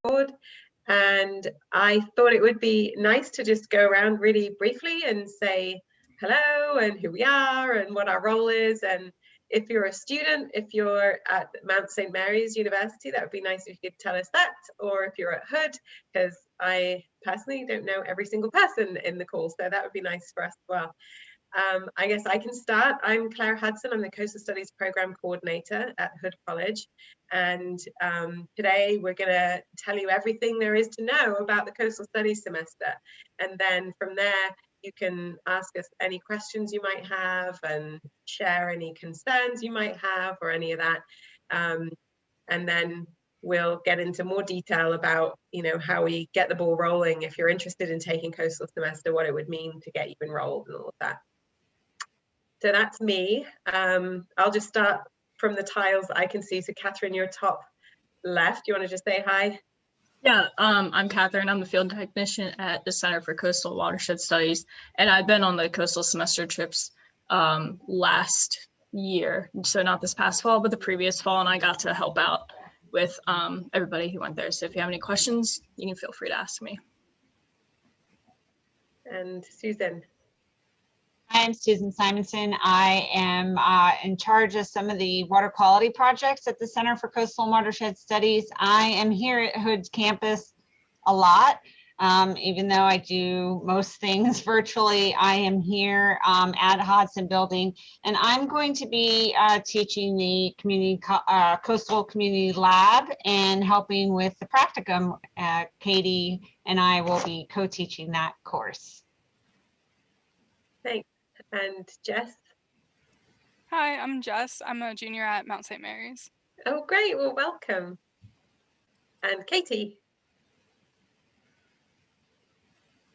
Board. And I thought it would be nice to just go around really briefly and say hello and who we are and what our role is. And if you're a student, if you're at Mount St. Mary's University, that would be nice if you could tell us that. Or if you're at Hood, because I personally don't know every single person in the call, so that would be nice for us as well. I guess I can start. I'm Claire Hudson. I'm the Coastal Studies Program Coordinator at Hood College. And today we're going to tell you everything there is to know about the Coastal Studies semester. And then from there, you can ask us any questions you might have and share any concerns you might have or any of that. And then we'll get into more detail about, how we get the ball rolling. If you're interested in taking coastal semester, what it would mean to get you enrolled and all of that. So that's me. I'll just start from the tiles I can see. So Catherine, you're top left. You want to just say hi? Yeah, I'm Catherine. I'm the field technician at the Center for Coastal Watershed Studies, and I've been on the coastal semester trips last year. So not this past fall, but the previous fall, and I got to help out with everybody who went there. So if you have any questions, you can feel free to ask me. And Susan. I'm Susan Simonson. I am in charge of some of the water quality projects at the Center for Coastal and Watershed Studies. I am here at Hood's campus a lot. Even though I do most things virtually, I am here at Hodson Building, and I'm going to be teaching the community Coastal Community Lab and helping with the practicum. Katie and I will be co-teaching that course. Thanks. And Jess? Hi, I'm Jess. I'm a junior at Mount St. Mary's. Oh, great. Well, welcome. And Katie?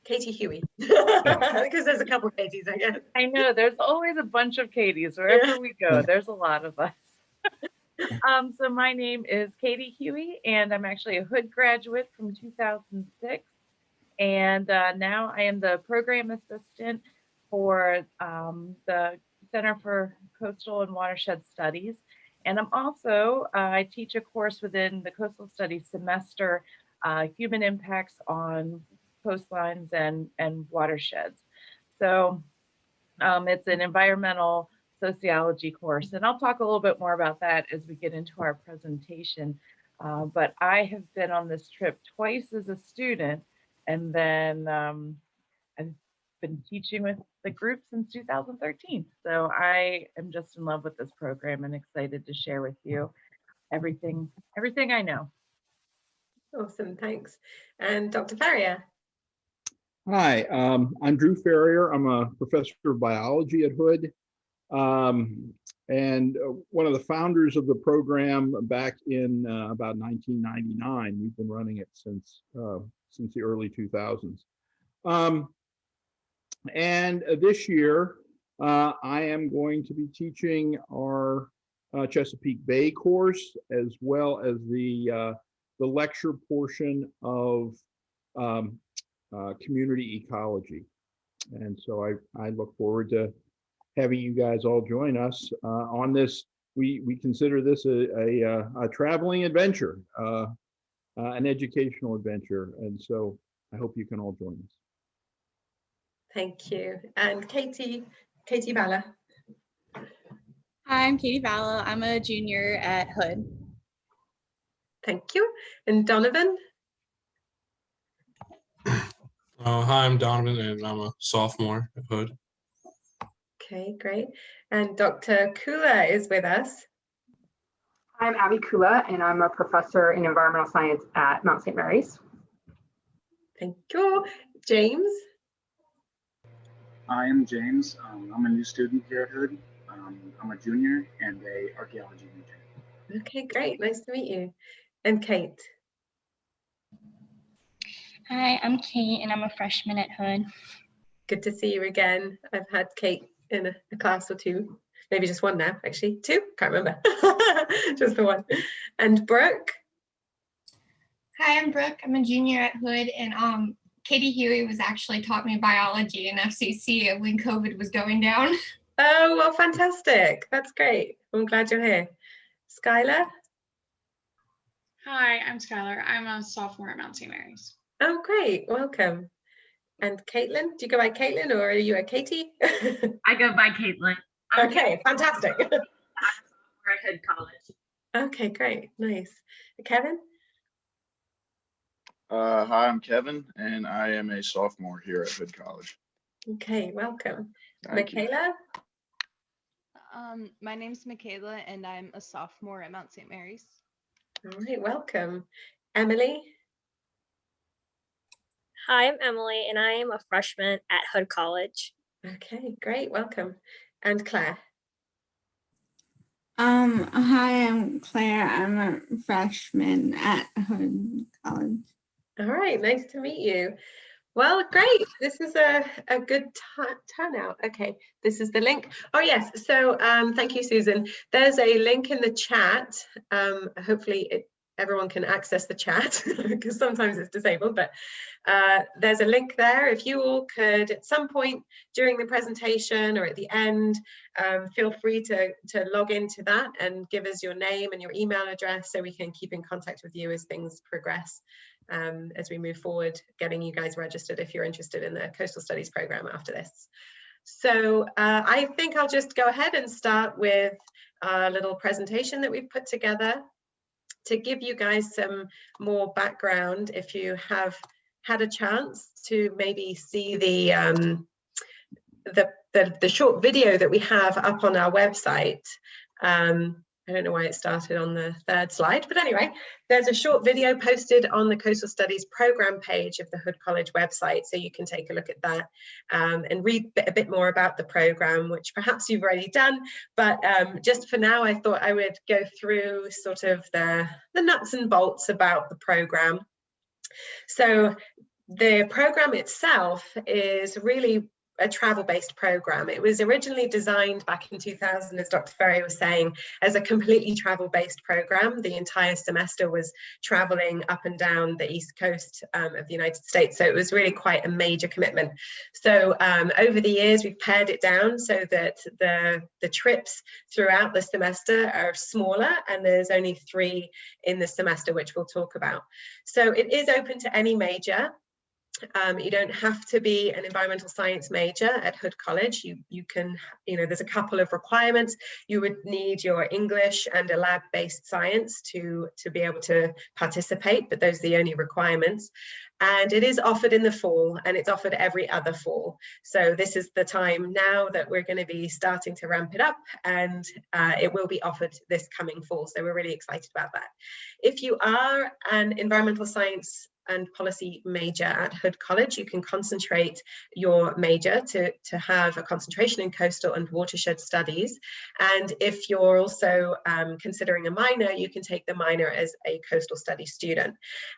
Katie Huy. Because there's a couple of Katies, I guess. I know, there's always a bunch of Katies. Wherever we go, there's a lot of us. So my name is Katie Huy, and I'm actually a Hood graduate from 2006. And now I am the program assistant for the Center for Coastal and Watershed Studies. And I'm also, I teach a course within the Coastal Studies semester, Human Impacts on Coastlines and Watersheds. So it's an environmental sociology course. And I'll talk a little bit more about that as we get into our presentation. But I have been on this trip twice as a student, and then I've been teaching with the group since 2013. So I am just in love with this program and excited to share with you everything I know. Awesome, thanks. And Dr. Ferrier? Hi, I'm Drew Ferrier. I'm a professor of biology at Hood, and one of the founders of the program back in about 1999. We've been running it since the early 2000s. And this year, I am going to be teaching our Chesapeake Bay course, as well as the lecture portion of community ecology. And so I look forward to having you guys all join us on this. We consider this a traveling adventure, an educational adventure. And so I hope you can all join us. Thank you. And Katie Balla. Hi, I'm Katie Balla. I'm a junior at Hood. Thank you. And Donovan? Hi, I'm Donovan, and I'm a sophomore at Hood. Okay, great. And Dr. Kula is with us. I'm Abby Kula, and I'm a professor in environmental science at Mount St. Mary's. Thank you. James? I am James. I'm a new student here at Hood. I'm a junior and a archaeology major. Okay, great. Nice to meet you. And Kate? Hi, I'm Kate, and I'm a freshman at Hood. Good to see you again. I've had Kate in a class or two, maybe just one now, actually. Two? Can't remember. Just the one. And Brooke? Hi, I'm Brooke. I'm a junior at Hood, and Katie Huy was actually taught me biology in FCC when COVID was going down. Oh, well, fantastic. That's great. I'm glad you're here. Skylar? Hi, I'm Skylar. I'm a sophomore at Mount St. Mary's. Oh, great. Welcome. And Caitlin, do you go by Caitlin or are you a Katie? I go by Caitlin. Okay, fantastic. We're at Hood College. Okay, great. Nice. Kevin? Hi, I'm Kevin, and I am a sophomore here at Hood College. Okay, welcome. Thank you. Michaela? My name's Michaela, and I'm a sophomore at Mount St. Mary's. All right, welcome. Emily? Hi, I'm Emily, and I am a freshman at Hood College. Okay, great. Welcome. And Claire? Hi, I'm Claire. I'm a freshman at Hood College. All right, nice to meet you. Well, great. This is a good turnout. Okay, this is the link. Oh, yes. So thank you, Susan. There's a link in the chat. Hopefully everyone can access the chat because sometimes it's disabled, but there's a link there. If you all could at some point during the presentation or at the end, feel free to log into that and give us your name and your email address so we can keep in contact with you as things progress. As we move forward, getting you guys registered if you're interested in the Coastal Studies program after this. So I think I'll just go ahead and start with a little presentation that we've put together to give you guys some more background if you have had a chance to maybe see the short video that we have up on our website. I don't know why it started on the third slide, but anyway, there's a short video posted on the Coastal Studies program page of the Hood College website, so you can take a look at that and read a bit more about the program, which perhaps you've already done, but just for now, I thought I would go through sort of the nuts and bolts about the program. So the program itself is really a travel-based program. It was originally designed back in 2000, as Dr. Ferrier was saying, as a completely travel-based program. The entire semester was traveling up and down the East Coast of the United States. So it was really quite a major commitment. So over the years, we've pared it down so that the trips throughout the semester are smaller, and there's only 3 in the semester, which we'll talk about. So it is open to any major. You don't have to be an environmental science major at Hood College. You can, there's a couple of requirements. You would need your English and a lab-based science to be able to participate, but those are the only requirements. And it is offered in the fall, and it's offered every other fall. So this is the time now that we're going to be starting to ramp it up, and it will be offered this coming fall. So we're really excited about that. If you are an environmental science and policy major at Hood College, you can concentrate your major to have a concentration in coastal and watershed studies. And if you're also considering a minor, you can take the minor as a coastal studies student.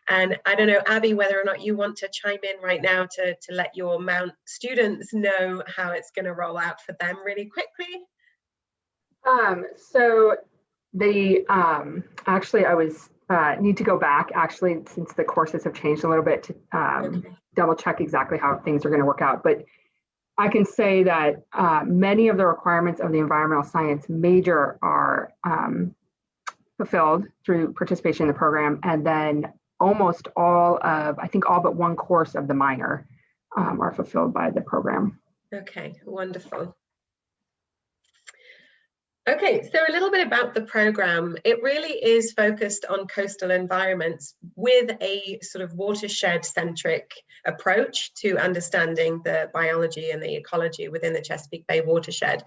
And I don't know, Abby, whether or not you want to chime in right now to let your Mount students know how it's going to roll out for them really quickly. So the actually I was need to go back actually since the courses have changed a little bit to double check exactly how things are going to work out. But I can say that many of the requirements of the environmental science major are fulfilled through participation in the program, and then almost all of, I think all but one course of the minor are fulfilled by the program. Okay, wonderful. Okay, so a little bit about the program. It really is focused on coastal environments with a sort of watershed-centric approach to understanding the biology and the ecology within the Chesapeake Bay watershed.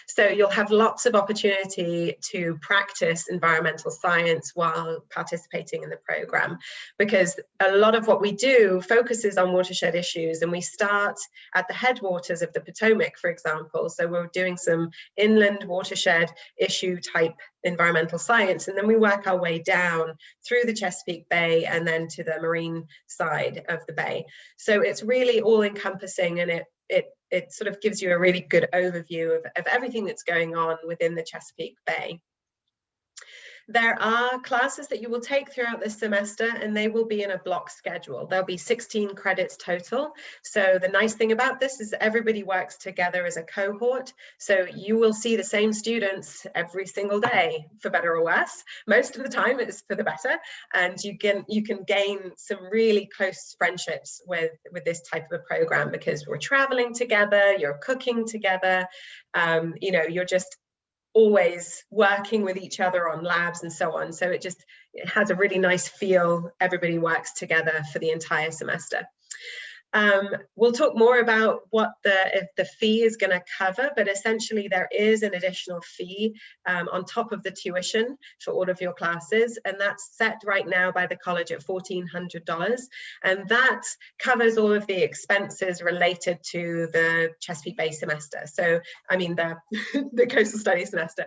So you'll have lots of opportunity to practice environmental science while participating in the program, because a lot of what we do focuses on watershed issues, and we start at the headwaters of the Potomac, for example. So we're doing some inland watershed issue type environmental science, and then we work our way down through the Chesapeake Bay and then to the marine side of the bay. So it's really all encompassing, and it sort of gives you a really good overview of everything that's going on within the Chesapeake Bay. There are classes that you will take throughout this semester, and they will be in a block schedule. There'll be 16 credits total. So the nice thing about this is everybody works together as a cohort. So you will see the same students every single day, for better or worse. Most of the time it's for the better, and you can gain some really close friendships with this type of a program, because we're traveling together, you're cooking together, you know, you're just always working with each other on labs and so on. So it has a really nice feel. Everybody works together for the entire semester. We'll talk more about what the fee is going to cover, but essentially there is an additional fee on top of the tuition for all of your classes, and that's set right now by the college at $1,400, and that covers all of the expenses related to the Chesapeake Bay semester. So I mean the Coastal Studies semester.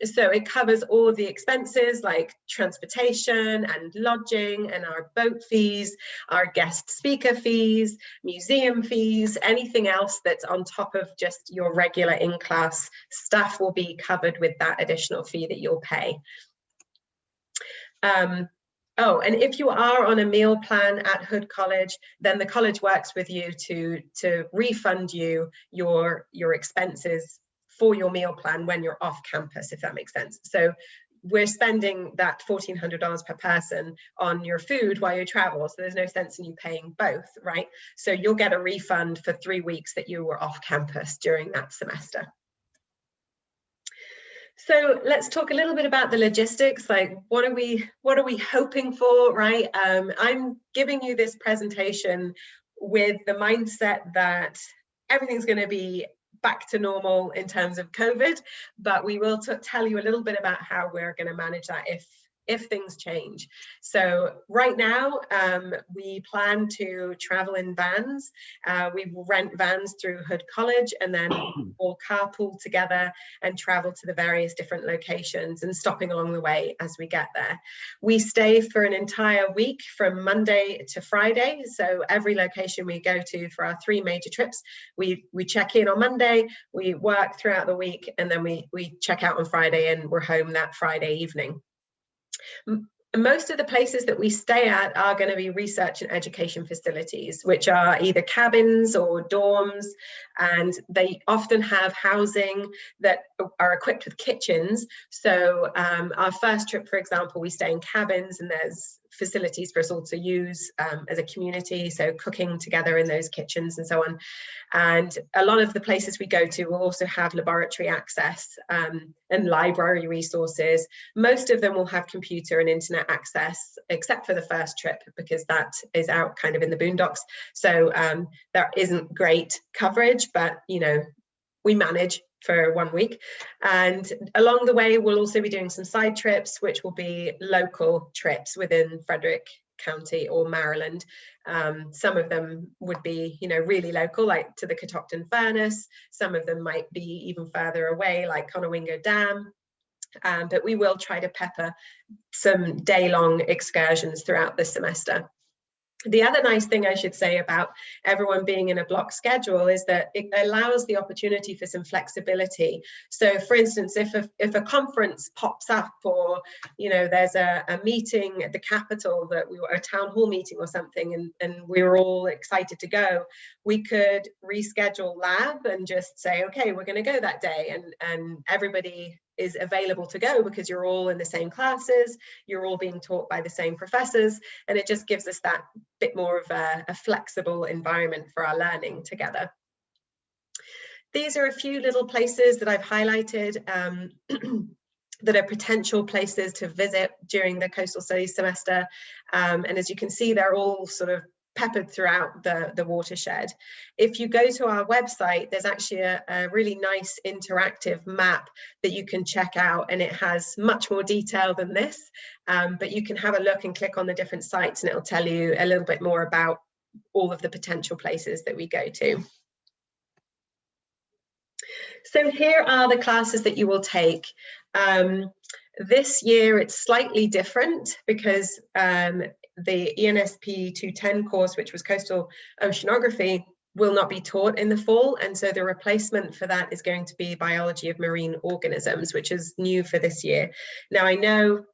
So it covers all of the expenses like transportation and lodging and our boat fees, our guest speaker fees, museum fees, anything else that's on top of just your regular in-class stuff will be covered with that additional fee that you'll pay. Oh, and if you are on a meal plan at Hood College, then the college works with you to refund you your expenses for your meal plan when you're off campus, if that makes sense. So we're spending that $1,400 per person on your food while you travel, so there's no sense in you paying both, right? So you'll get a refund for 3 weeks that you were off campus during that semester. So let's talk a little bit about the logistics, like what are we hoping for, right? I'm giving you this presentation with the mindset that everything's going to be back to normal in terms of COVID, but we will tell you a little bit about how we're going to manage that if things change. So right now, we plan to travel in vans. We will rent vans through Hood College, and then we'll carpool together and travel to the various different locations and stopping along the way as we get there. We stay for an entire week from Monday to Friday. So every location we go to for our 3 major trips, we check in on Monday, we work throughout the week, and then we check out on Friday and we're home that Friday evening. Most of the places that we stay at are going to be research and education facilities, which are either cabins or dorms, and they often have housing that are equipped with kitchens. So our first trip, for example, we stay in cabins, and there's facilities for us all to use as a community, so cooking together in those kitchens and so on. And a lot of the places we go to will also have laboratory access and library resources. Most of them will have computer and internet access, except for the first trip, because that is out kind of in the boondocks. So there isn't great coverage, but you know, we manage for 1 week. And along the way, we'll also be doing some side trips, which will be local trips within Frederick County or Maryland. Some of them would be, you know, really local, like to the Catoctin Furnace. Some of them might be even further away, like Conowingo Dam. But we will try to pepper some day-long excursions throughout the semester. The other nice thing I should say about everyone being in a block schedule is that it allows the opportunity for some flexibility. So for instance, if a conference pops up, or you know, there's a meeting at the Capitol, that we were a town hall meeting or something, and we were all excited to go, we could reschedule lab and just say, okay, we're going to go that day, and everybody is available to go because you're all in the same classes, you're all being taught by the same professors, and it just gives us that bit more of a flexible environment for our learning together. These are a few little places that I've highlighted that are potential places to visit during the Coastal Studies semester, and as you can see, they're all sort of peppered throughout the watershed. If you go to our website, there's actually a really nice interactive map that you can check out, and it has much more detail than this, but you can have a look and click on the different sites, and it'll tell you a little bit more about all of the potential places that we go to. So here are the classes that you will take. This year it's slightly different because the ENSP 210 course, which was coastal oceanography, will not be taught in the fall, and so the replacement for that is going to be biology of marine organisms, which is new for this year. Now I know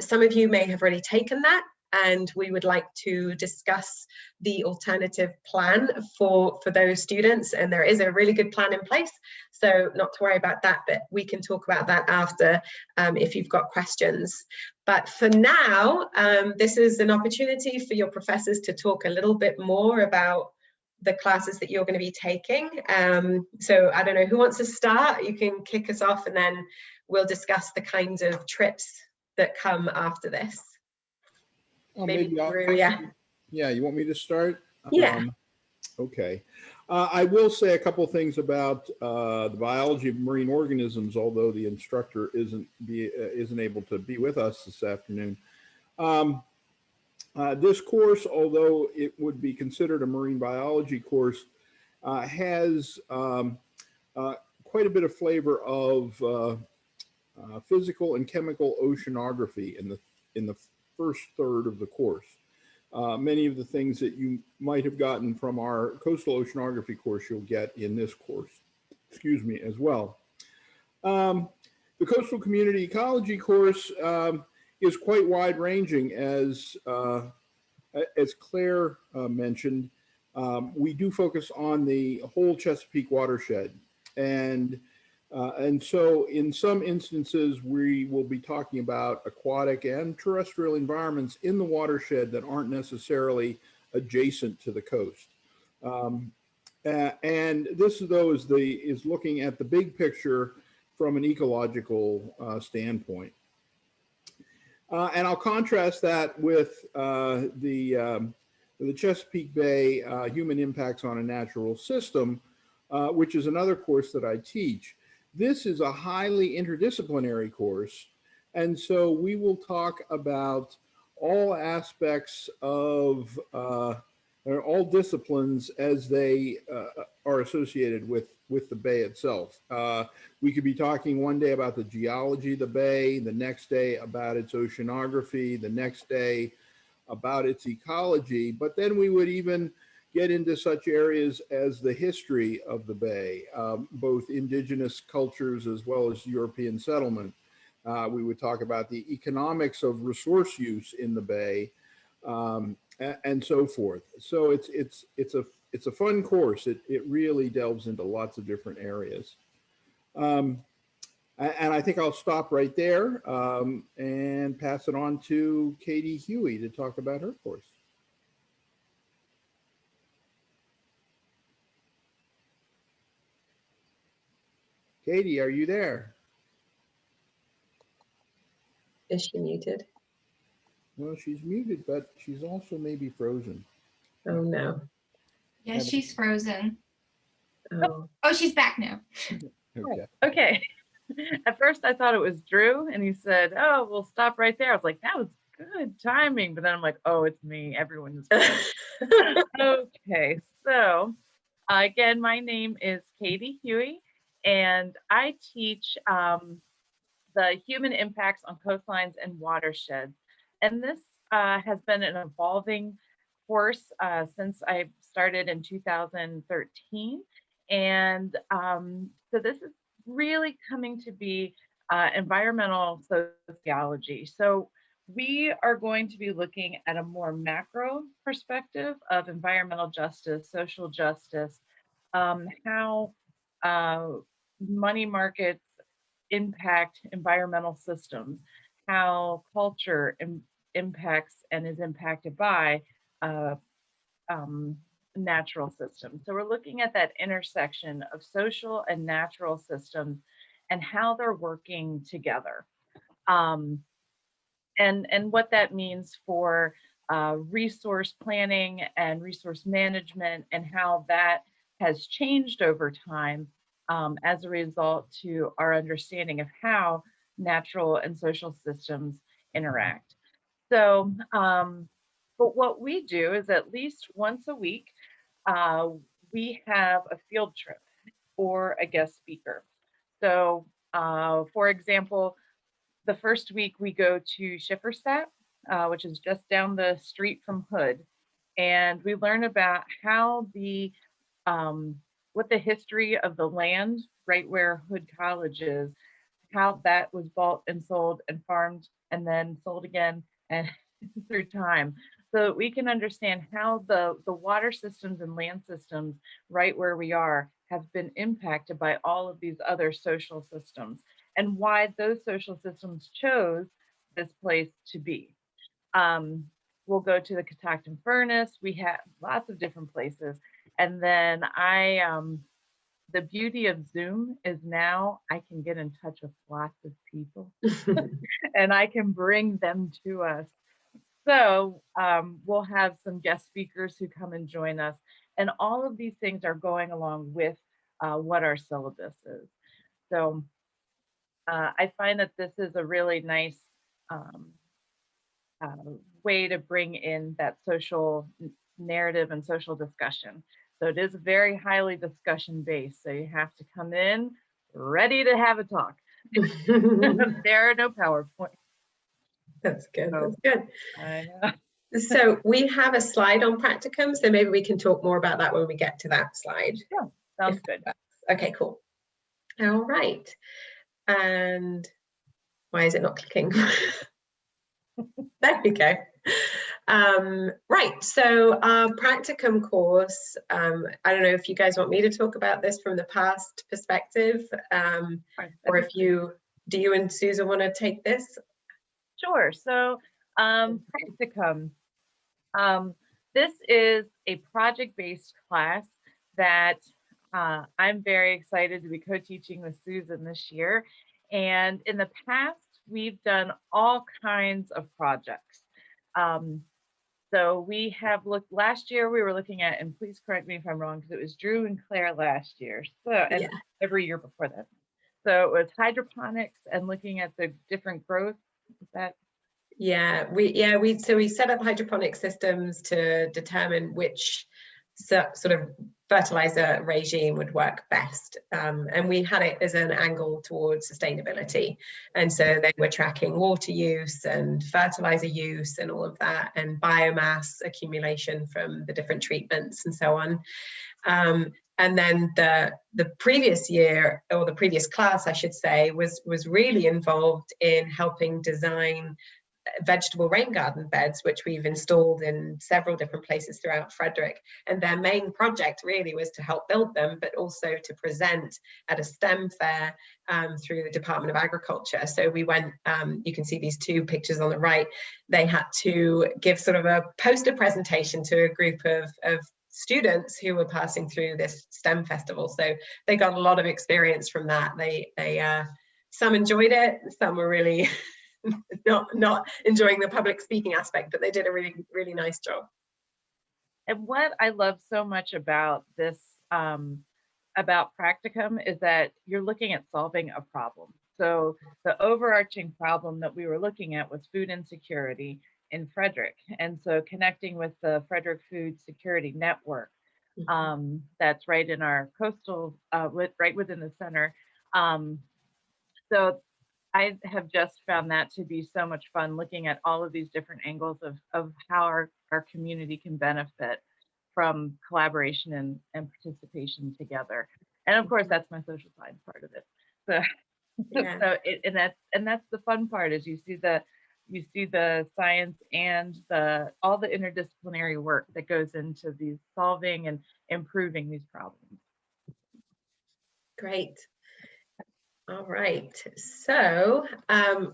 Some of you may have already taken that, and we would like to discuss the alternative plan for those students. And there is a really good plan in place, so not to worry about that, but we can talk about that after if you've got questions. But for now, this is an opportunity for your professors to talk a little bit more about the classes that you're going to be taking. So I don't know who wants to start. You can kick us off, and then we'll discuss the kinds of trips that come after this. Oh, maybe Drew, yeah. Yeah, you want me to start? Yeah. Okay. I will say a couple things about the biology of marine organisms, although the instructor isn't able to be with us this afternoon. This course, although it would be considered a marine biology course, has quite a bit of flavor of physical and chemical oceanography in the first third of the course. Many of the things that you might have gotten from our coastal oceanography course, you'll get in this course, excuse me, as well. The coastal community ecology course is quite wide ranging, as Claire mentioned. We do focus on the whole Chesapeake watershed, and so in some instances, we will be talking about aquatic and terrestrial environments in the watershed that aren't necessarily adjacent to the coast. And this, though, is looking at the big picture from an ecological standpoint. And I'll contrast that with the Chesapeake Bay Human Impacts on a Natural System, which is another course that I teach. This is a highly interdisciplinary course, and so we will talk about all aspects of all disciplines as they are associated with the bay itself. We could be talking one day about the geology of the bay, the next day about its oceanography, the next day about its ecology, but then we would even get into such areas as the history of the bay, both indigenous cultures as well as European settlement. We would talk about the economics of resource use in the bay, and so forth. So it's a fun course. It really delves into lots of different areas. And I think I'll stop right there and pass it on to Katie Huy to talk about her course. Katie, are you there? Is she muted? Well, she's muted, but she's also maybe frozen. Oh, no. Yeah, she's frozen. Oh, she's back now. Okay. Okay. At first I thought it was Drew, and he said, "Oh, we'll stop right there." I was like, that was good timing. But then I'm like, oh, it's me. Everyone is okay. So again, my name is Katie Huy, and I teach the human impacts on coastlines and watersheds. And this has been an evolving course since I started in 2013. And so this is really coming to be environmental sociology. So we are going to be looking at a more macro perspective of environmental justice, social justice, how money markets impact environmental systems, how culture impacts and is impacted by natural systems. So we're looking at that intersection of social and natural systems and how they're working together. And what that means for resource planning and resource management, and how that has changed over time as a result to our understanding of how natural and social systems interact. So, but what we do is at least once a week, we have a field trip or a guest speaker. So, for example, the first week we go to Schifferstadt, which is just down the street from Hood, and we learn about how what the history of the land right where Hood College is how that was bought and sold and farmed and then sold again and through time, so that we can understand how the water systems and land systems right where we are have been impacted by all of these other social systems, and why those social systems chose this place to be. We'll go to the Catoctin Furnace. We have lots of different places. And then the beauty of Zoom is now I can get in touch with lots of people and I can bring them to us. So we'll have some guest speakers who come and join us. And all of these things are going along with what our syllabus is. So I find that this is a really nice way to bring in that social narrative and social discussion. So it is very highly discussion based. So you have to come in ready to have a talk. There are no PowerPoint. That's good. That's good. I know. So we have a slide on practicum, so maybe we can talk more about that when we get to that slide. Yeah, sounds good. Okay, cool. All right. And why is it not clicking? There we go. Right, so our practicum course, I don't know if you guys want me to talk about this from the past perspective, or if do you and Susan want to take this? Sure. So practicum, this is a project-based class that I'm very excited to be co-teaching with Susan this year. And in the past, we've done all kinds of projects. So we have looked, last year we were looking at, and please correct me if I'm wrong, because it was Drew and Claire last year. So, and yeah, every year before that. So it was hydroponics and looking at the different growth. Is that? Yeah, we set up hydroponic systems to determine which sort of fertilizer regime would work best, and we had it as an angle towards sustainability, and so they were tracking water use and fertilizer use and all of that, and biomass accumulation from the different treatments and so on. And then the previous year, or the previous class I should say, was really involved in helping design vegetable rain garden beds, which we've installed in several different places throughout Frederick. And their main project really was to help build them, but also to present at a STEM fair through the Department of Agriculture. So we went, you can see these two pictures on the right. They had to give sort of a poster presentation to a group of students who were passing through this STEM festival. So they got a lot of experience from that. They some enjoyed it, some were really not enjoying the public speaking aspect, but they did a really nice job. And what I love so much about this, about practicum, is that you're looking at solving a problem. So the overarching problem that we were looking at was food insecurity in Frederick. And so connecting with the Frederick Food Security Network, that's right in our coastal, right within the center. So I have just found that to be so much fun, looking at all of these different angles of how our community can benefit from collaboration and participation together. And of course, that's my social science part of it. So, yeah. So that's the fun part, is you see the science and all the interdisciplinary work that goes into these solving and improving these problems. Great. All right, so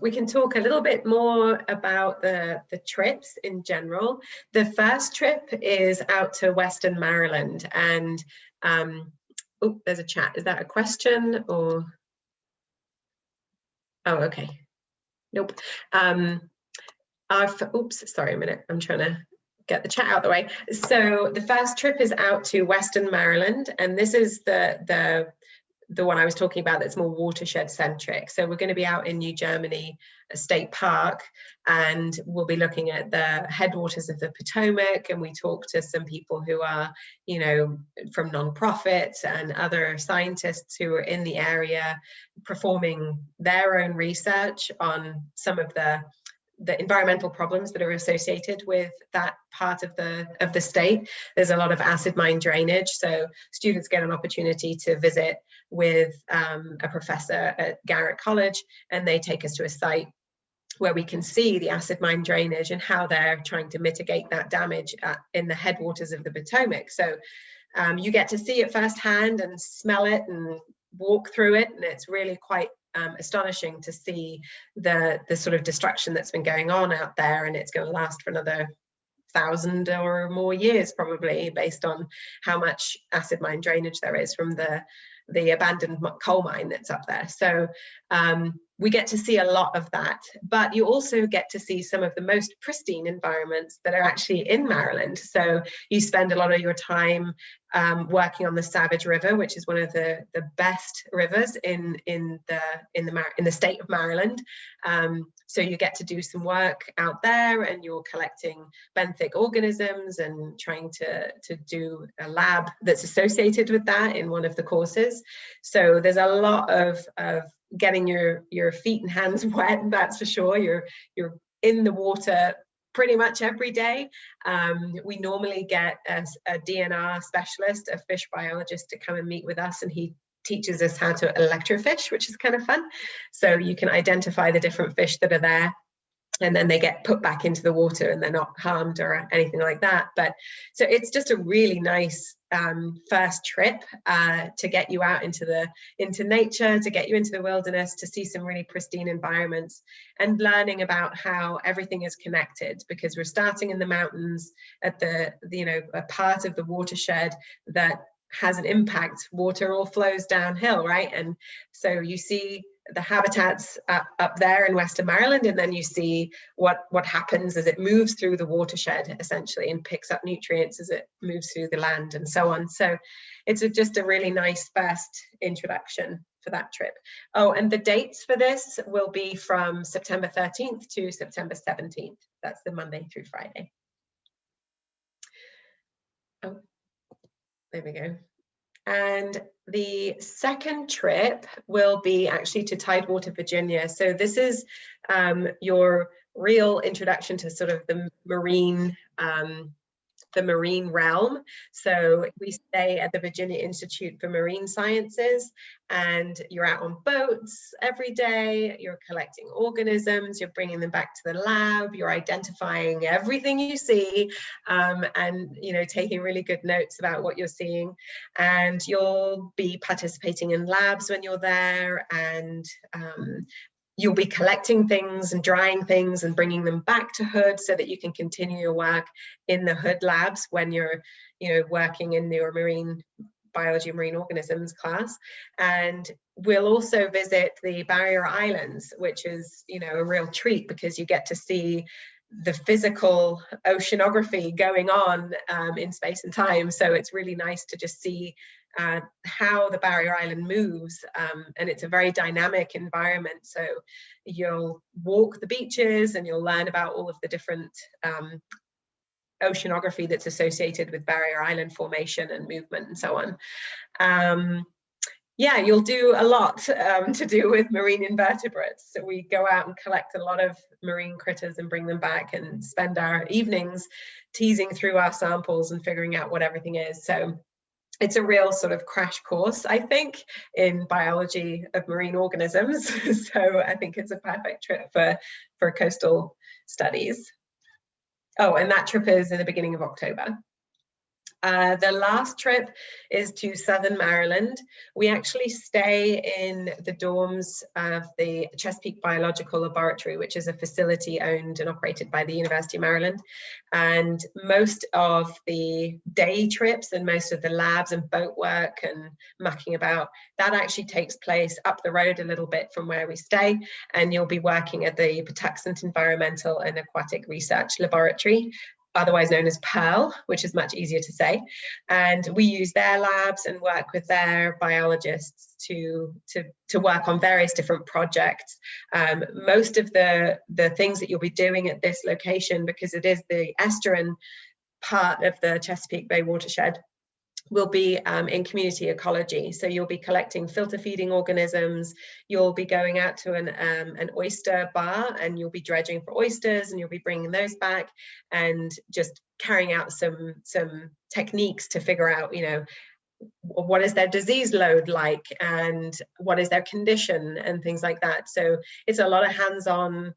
we can talk a little bit more about the trips in general. The first trip is out to Western Maryland, and oh, there's a chat. Is that a question or? Oh, okay. Nope. Oops, sorry a minute. I'm trying to get the chat out the way. So the first trip is out to Western Maryland, and this is the one I was talking about that's more watershed centric. So we're going to be out in New Germany State Park, and we'll be looking at the headwaters of the Potomac, and we talk to some people who are, you know, from nonprofits and other scientists who are in the area performing their own research on some of the environmental problems that are associated with that part of the state. There's a lot of acid mine drainage, so students get an opportunity to visit with a professor at Garrett College, and they take us to a site where we can see the acid mine drainage and how they're trying to mitigate that damage in the headwaters of the Potomac. So you get to see it firsthand and smell it and walk through it, and it's really quite astonishing to see the sort of destruction that's been going on out there, and it's going to last for another 1,000 or more years probably, based on how much acid mine drainage there is from the abandoned coal mine that's up there. So we get to see a lot of that, but you also get to see some of the most pristine environments that are actually in Maryland. So you spend a lot of your time working on the Savage River, which is one of the best rivers in the state of Maryland. So you get to do some work out there, and you're collecting benthic organisms and trying to do a lab that's associated with that in one of the courses. So there's a lot of getting your feet and hands wet, that's for sure. You're in the water pretty much every day. We normally get a DNR specialist, a fish biologist, to come and meet with us, and he teaches us how to electrofish, which is kind of fun. So you can identify the different fish that are there, and then they get put back into the water and they're not harmed or anything like that. But so it's just a really nice first trip to get you out into nature, to get you into the wilderness, to see some really pristine environments, and learning about how everything is connected, because we're starting in the mountains at a part of the watershed that has an impact. Water all flows downhill, right? And so you see the habitats up there in Western Maryland, and then you see what happens as it moves through the watershed, essentially, and picks up nutrients as it moves through the land and so on. So it's just a really nice first introduction for that trip. Oh, and the dates for this will be from September 13th to September 17th. That's the Monday through Friday. Oh, there we go. And the second trip will be actually to Tidewater, Virginia. So this is your real introduction to sort of the marine realm. So we stay at the Virginia Institute for Marine Sciences, and you're out on boats every day, you're collecting organisms, you're bringing them back to the lab, you're identifying everything you see, and taking really good notes about what you're seeing. And you'll be participating in labs when you're there, and you'll be collecting things and drying things and bringing them back to Hood so that you can continue your work in the Hood labs when you're, working in your marine biology and marine organisms class. And we'll also visit the Barrier Islands, which is, a real treat, because you get to see the physical oceanography going on in space and time. So it's really nice to just see how the Barrier Island moves, and it's a very dynamic environment. So you'll walk the beaches and you'll learn about all of the different oceanography that's associated with Barrier Island formation and movement and so on. Yeah, you'll do a lot to do with marine invertebrates. So we go out and collect a lot of marine critters and bring them back, and spend our evenings teasing through our samples and figuring out what everything is. So it's a real sort of crash course, I think, in biology of marine organisms. So I think it's a perfect trip for coastal studies. Oh, and that trip is in the beginning of October. The last trip is to Southern Maryland. We actually stay in the dorms of the Chesapeake Biological Laboratory, which is a facility owned and operated by the University of Maryland. And most of the day trips and most of the labs and boat work and mucking about, that actually takes place up the road a little bit from where we stay. And you'll be working at the Patuxent Environmental and Aquatic Research Laboratory, otherwise known as Pearl, which is much easier to say. And we use their labs and work with their biologists to work on various different projects. Most of the things that you'll be doing at this location, because it is the estuarine part of the Chesapeake Bay watershed, will be in community ecology. So you'll be collecting filter feeding organisms, you'll be going out to an oyster bar and you'll be dredging for oysters and you'll be bringing those back and just carrying out some techniques to figure out, you know, what is their disease load like and what is their condition and things like that. So it's a lot of hands-on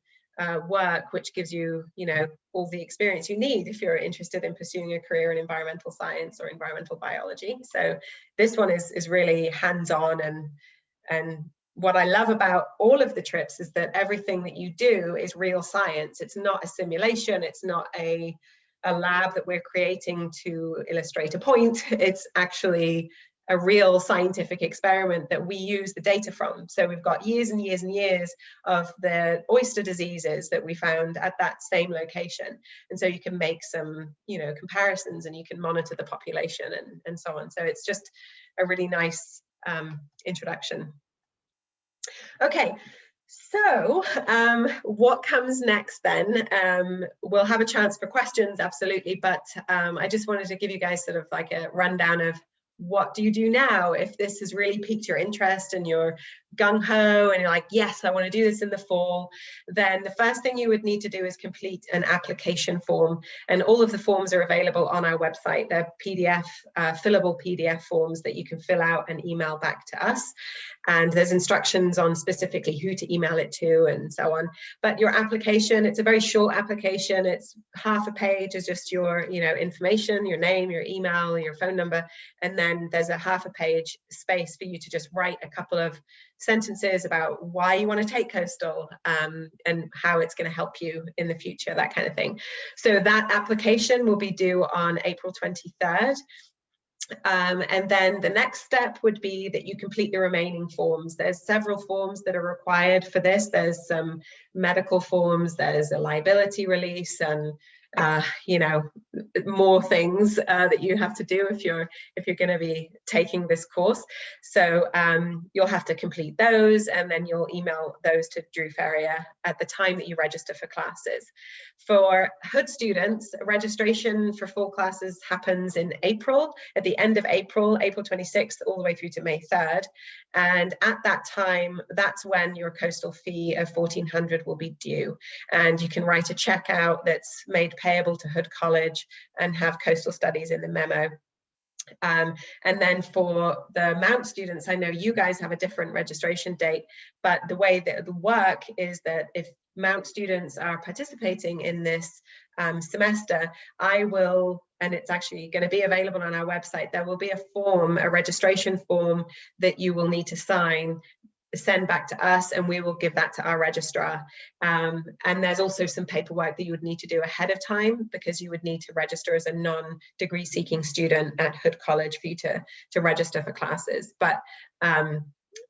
work, which gives you, you know, all the experience you need if you're interested in pursuing a career in environmental science or environmental biology. So this one is really hands-on, and what I love about all of the trips is that everything that you do is real science. It's not a simulation, it's not a lab that we're creating to illustrate a point. It's actually a real scientific experiment that we use the data from. So we've got years and years and years of the oyster diseases that we found at that same location. And so you can make some, you know, comparisons and you can monitor the population and so on. So it's just a really nice introduction. Okay. So what comes next then? We'll have a chance for questions, absolutely, but I just wanted to give you guys sort of like a rundown of what do you do now if this has really piqued your interest and you're gung-ho and you're like, yes, I want to do this in the fall. Then the first thing you would need to do is complete an application form, and all of the forms are available on our website. They're PDF, fillable PDF forms that you can fill out and email back to us, and there's instructions on specifically who to email it to and so on. But your application, it's a very short application. It's half a page is just your, you know, information, your name, your email, your phone number, and then there's a half a page space for you to just write a couple of sentences about why you want to take coastal and how it's going to help you in the future, that kind of thing. So that application will be due on April 23rd. And then the next step would be that you complete the remaining forms. There's several forms that are required for this. There's some medical forms, there's a liability release, and you know, more things that you have to do if you're going to be taking this course. So you'll have to complete those, and then you'll email those to Drew Ferrier at the time that you register for classes. For Hood students, registration for full classes happens in April, at the end of April, April 26th, all the way through to May 3rd. And at that time, that's when your coastal fee of $1,400 will be due. And you can write a check out that's made payable to Hood College and have coastal studies in the memo. And then for the Mount students, I know you guys have a different registration date, but the way that the work is that if Mount students are participating in this semester, I will, and it's actually going to be available on our website, there will be a form, a registration form that you will need to sign, send back to us, and we will give that to our registrar. And there's also some paperwork that you would need to do ahead of time, because you would need to register as a non-degree seeking student at Hood College for you to register for classes. But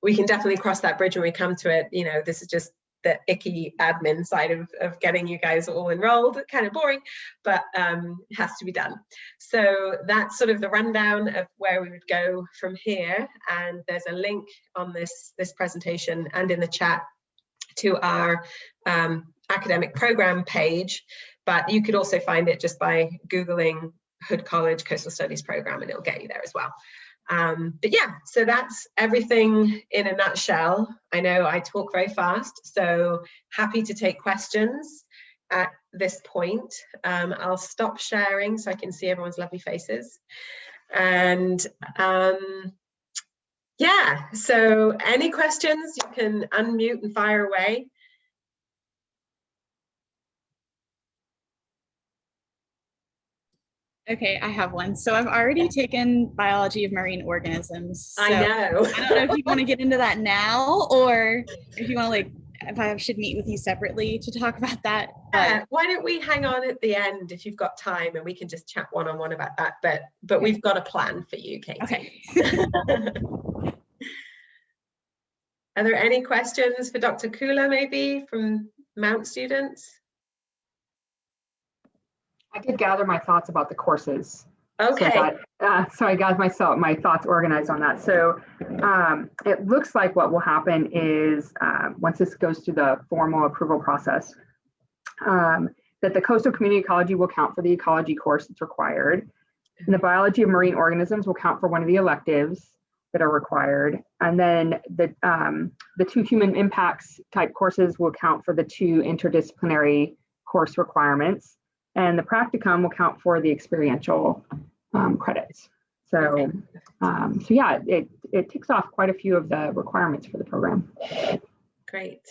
we can definitely cross that bridge when we come to it. You know, this is just the icky admin side of getting you guys all enrolled, kind of boring, but it has to be done. So that's sort of the rundown of where we would go from here. And there's a link on this presentation and in the chat to our academic program page, but you could also find it just by Googling Hood College Coastal Studies program and it'll get you there as well. But yeah, so that's everything in a nutshell. I know I talk very fast, so happy to take questions at this point. I'll stop sharing so I can see everyone's lovely faces. And yeah, so any questions, you can unmute and fire away. Okay, I have one. So I've already taken biology of marine organisms. So I know. I don't know if you want to get into that now, or if you want to, like, if I should meet with you separately to talk about that. Yeah, why don't we hang on at the end if you've got time, and we can just chat one-on-one about that. But we've got a plan for you, Katie. Okay. Are there any questions for Dr. Kula, maybe, from Mount students? I did gather my thoughts about the courses. Okay. So I got my thoughts organized on that. So it looks like what will happen is once this goes through the formal approval process, that the coastal community ecology will count for the ecology course that's required. And the biology of marine organisms will count for one of the electives that are required. And then the 2 human impacts type courses will count for the 2 interdisciplinary course requirements. And the practicum will count for the experiential credits. So, so yeah, it ticks off quite a few of the requirements for the program. Great.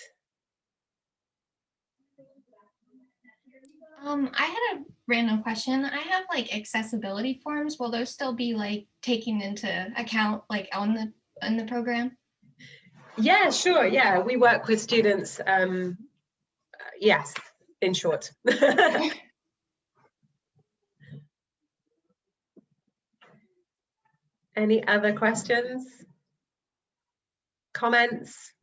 I had a random question. I have like accessibility forms. Will those still be like taken into account like on the program? Yeah, sure. Yeah, we work with students. Yes, in short. Any other questions? Comments?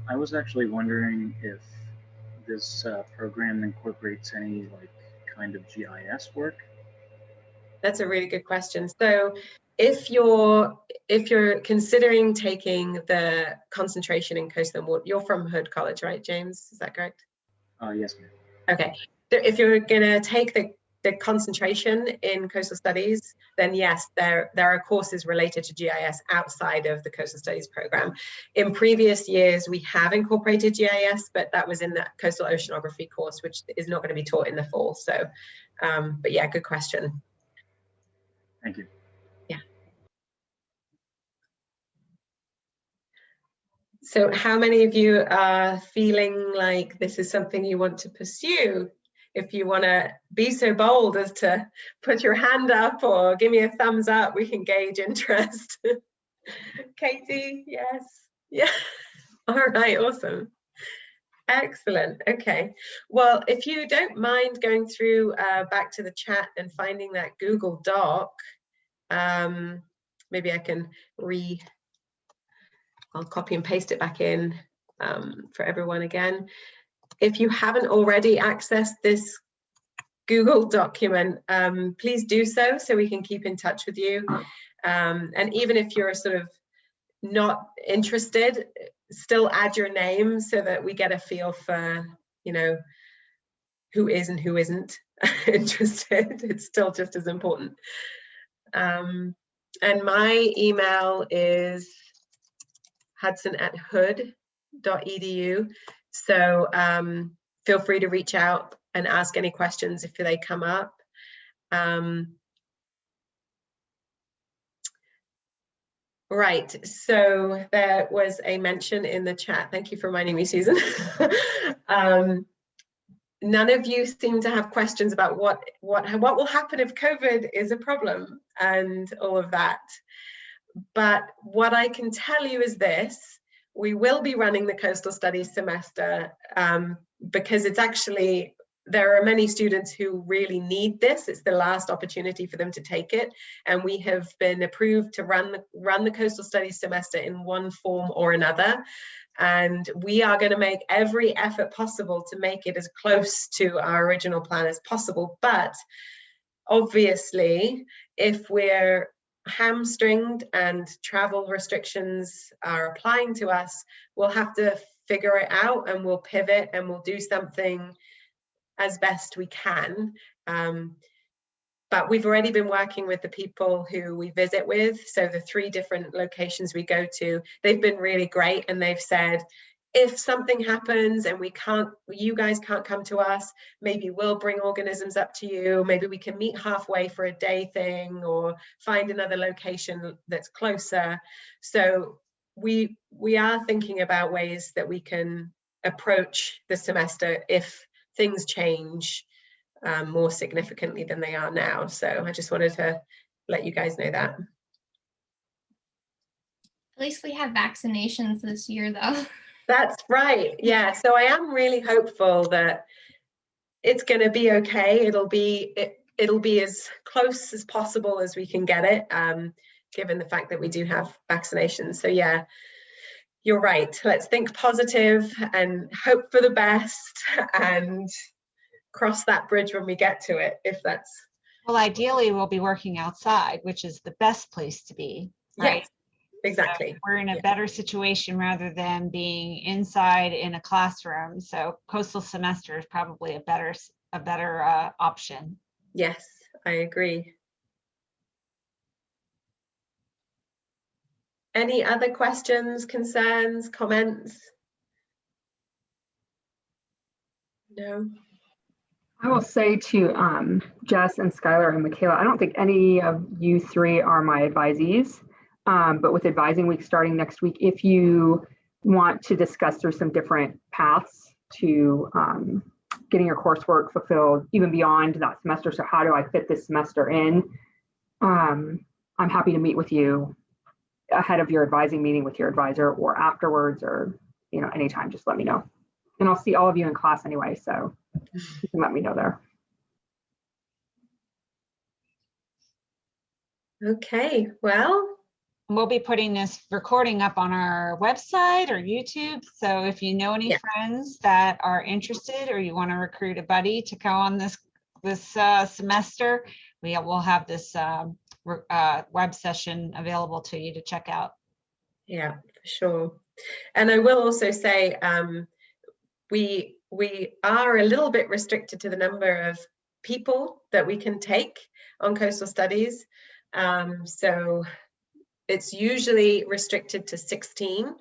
I was actually wondering if this program incorporates any like kind of GIS work. That's a really good question. So if you're considering taking the concentration in coastal and water, you're from Hood College, right, James? Is that correct? Yes, ma'am. Okay. So if you're going to take the concentration in coastal studies, then yes, there are courses related to GIS outside of the coastal studies program. In previous years, we have incorporated GIS, but that was in the coastal oceanography course, which is not going to be taught in the fall. So, but yeah, good question. Thank you. Yeah. So how many of you are feeling like this is something you want to pursue? If you want to be so bold as to put your hand up or give me a thumbs up, we can gauge interest. Katie, yes. Yeah. All right, awesome. Excellent. Okay. Well, if you don't mind going through back to the chat and finding that Google Doc, maybe I can I'll copy and paste it back in for everyone again. If you haven't already accessed this Google document, please do so we can keep in touch with you. And even if you're sort of not interested, still add your name so that we get a feel for, you know, who is and who isn't interested. It's still just as important. And my email is hudson@hood.edu. So feel free to reach out and ask any questions if they come up. Right, so there was a mention in the chat. Thank you for reminding me, Susan. None of you seem to have questions about what will happen if COVID is a problem and all of that. But what I can tell you is this: we will be running the coastal studies semester because it's actually, there are many students who really need this. It's the last opportunity for them to take it. And we have been approved to run the coastal studies semester in one form or another. And we are going to make every effort possible to make it as close to our original plan as possible. But obviously, if we're hamstringed and travel restrictions are applying to us, we'll have to figure it out, and we'll pivot and we'll do something as best we can. But we've already been working with the people who we visit with. So the 3 different locations we go to, they've been really great. And they've said, if something happens and you guys can't come to us, maybe we'll bring organisms up to you. Maybe we can meet halfway for a day thing, or find another location that's closer. So we are thinking about ways that we can approach the semester if things change more significantly than they are now. So I just wanted to let you guys know that. At least we have vaccinations this year, though. That's right. Yeah. So I am really hopeful that it's going to be okay. It'll be as close as possible as we can get it, given the fact that we do have vaccinations. So yeah, you're right. Let's think positive and hope for the best, and cross that bridge when we get to it, if that's. Well, ideally, we'll be working outside, which is the best place to be, right? Yes, exactly. So we're in a better situation rather than being inside in a classroom. So coastal semester is probably a better a better option. Yes, I agree. Any other questions, concerns, comments? No. I will say to Jess and Skylar and Michaela, I don't think any of you three are my advisees, but with advising week starting next week, if you want to discuss through some different paths to getting your coursework fulfilled, even beyond that semester, so how do I fit this semester in? I'm happy to meet with you ahead of your advising meeting with your advisor or afterwards, or anytime, just let me know. And I'll see all of you in class anyway, so you can let me know there. Okay, well, we'll be putting this recording up on our website or YouTube. So if you know any friends that are interested, or you want to recruit a buddy to go on this semester, we will have this web session available to you to check out. Yeah, for sure. And I will also say we are a little bit restricted to the number of people that we can take on coastal studies. So it's usually restricted to 16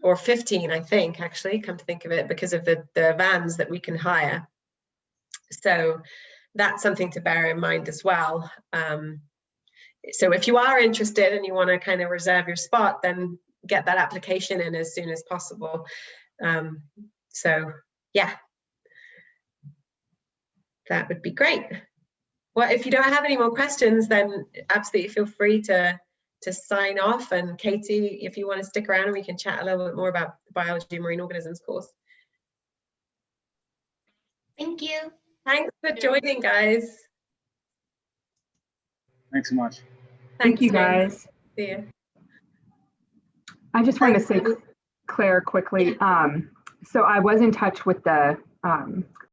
or 15, I think, actually, come to think of it, because of the vans that we can hire. So that's something to bear in mind as well. So if you are interested and you want to kind of reserve your spot, then get that application in as soon as possible. So yeah, that would be great. Well, if you don't have any more questions, then absolutely feel free to sign off. And Katie, if you want to stick around, and we can chat a little bit more about the biology and marine organisms course. Thank you. Thanks for joining, guys. Thanks so much. Thank you, guys. See you. I just wanted to say, Claire, quickly. So I was in touch with the